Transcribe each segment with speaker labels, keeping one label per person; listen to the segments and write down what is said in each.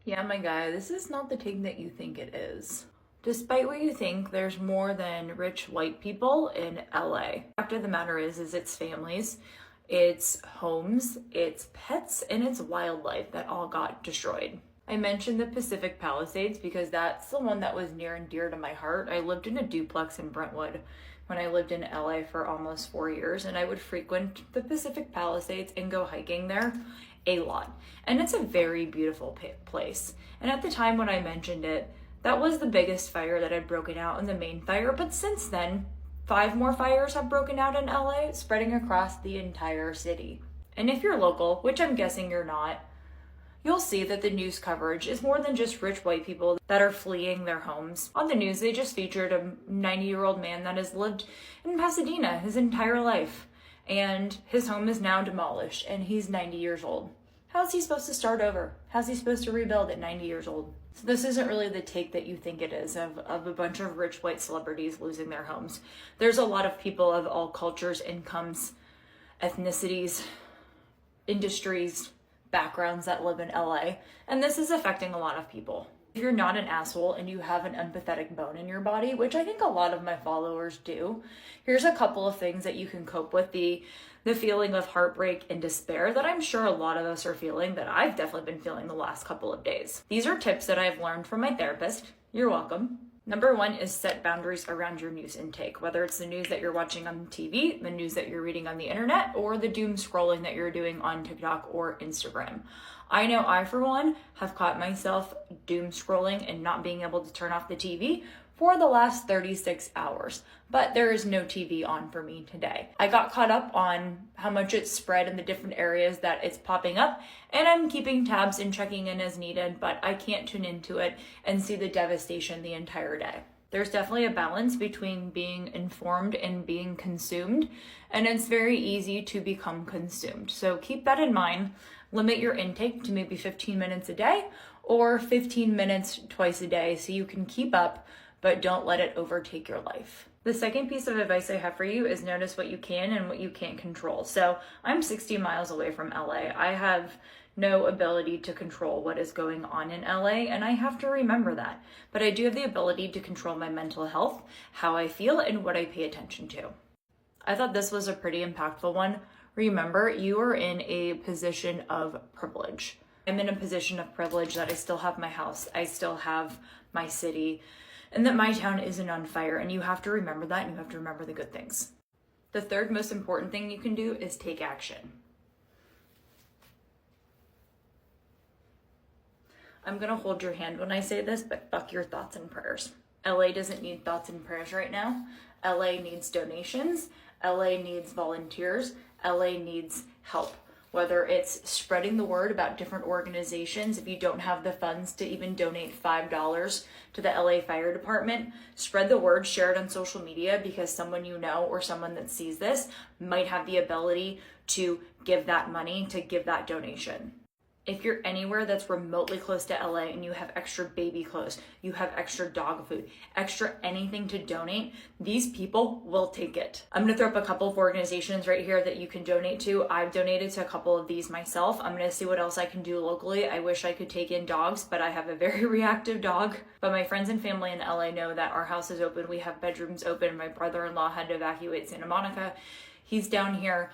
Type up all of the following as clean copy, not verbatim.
Speaker 1: Yeah, my guy, this is not the take that you think it is. Despite what you think, there's more than rich white people in LA. The fact of the matter is it's families, it's homes, it's pets, and it's wildlife that all got destroyed. I mentioned the Pacific Palisades because that's the one that was near and dear to my heart. I lived in a duplex in Brentwood when I lived in LA for almost 4 years, and I would frequent the Pacific Palisades and go hiking there a lot. And it's a very beautiful place. And at the time when I mentioned it, that was the biggest fire that had broken out in the main fire. But since then, 5 more fires have broken out in LA, spreading across the entire city. And if you're local, which I'm guessing you're not, you'll see that the news coverage is more than just rich white people that are fleeing their homes. On the news, they just featured a 90-year-old man that has lived in Pasadena his entire life, and his home is now demolished, and he's 90 years old. How's he supposed to start over? How's he supposed to rebuild at 90 years old? So this isn't really the take that you think it is of a bunch of rich white celebrities losing their homes. There's a lot of people of all cultures, incomes, ethnicities, industries, backgrounds that live in LA, and this is affecting a lot of people. If you're not an asshole and you have an empathetic bone in your body, which I think a lot of my followers do, here's a couple of things that you can cope with the feeling of heartbreak and despair that I'm sure a lot of us are feeling, that I've definitely been feeling the last couple of days. These are tips that I've learned from my therapist. You're welcome. Number 1 is set boundaries around your news intake, whether it's the news that you're watching on TV, the news that you're reading on the internet, or the doom scrolling that you're doing on TikTok or Instagram. I know I, for one, have caught myself doom scrolling and not being able to turn off the TV for the last 36 hours, but there is no TV on for me today. I got caught up on how much it's spread in the different areas that it's popping up, and I'm keeping tabs and checking in as needed, but I can't tune into it and see the devastation the entire day. There's definitely a balance between being informed and being consumed, and it's very easy to become consumed. So keep that in mind. Limit your intake to maybe 15 minutes a day or 15 minutes twice a day so you can keep up, but don't let it overtake your life. The second piece of advice I have for you is notice what you can and what you can't control. So I'm 60 miles away from LA. I have no ability to control what is going on in LA, and I have to remember that. But I do have the ability to control my mental health, how I feel, and what I pay attention to. I thought this was a pretty impactful one. Remember, you are in a position of privilege. I'm in a position of privilege that I still have my house, I still have my city, and that my town isn't on fire, and you have to remember that, and you have to remember the good things. The third most important thing you can do is take action. I'm gonna hold your hand when I say this, but fuck your thoughts and prayers. LA doesn't need thoughts and prayers right now. LA needs donations. LA needs volunteers. LA needs help. Whether it's spreading the word about different organizations, if you don't have the funds to even donate $5 to the LA Fire Department, spread the word, share it on social media, because someone you know or someone that sees this might have the ability to give that money, to give that donation. If you're anywhere that's remotely close to LA and you have extra baby clothes, you have extra dog food, extra anything to donate, these people will take it. I'm gonna throw up a couple of organizations right here that you can donate to. I've donated to a couple of these myself. I'm gonna see what else I can do locally. I wish I could take in dogs, but I have a very reactive dog. But my friends and family in LA know that our house is open. We have bedrooms open. My brother-in-law had to evacuate Santa Monica. He's down here.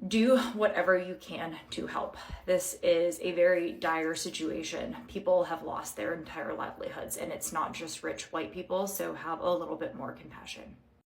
Speaker 1: Do whatever you can to help. This is a very dire situation. People have lost their entire livelihoods, and it's not just rich white people, so have a little bit more compassion.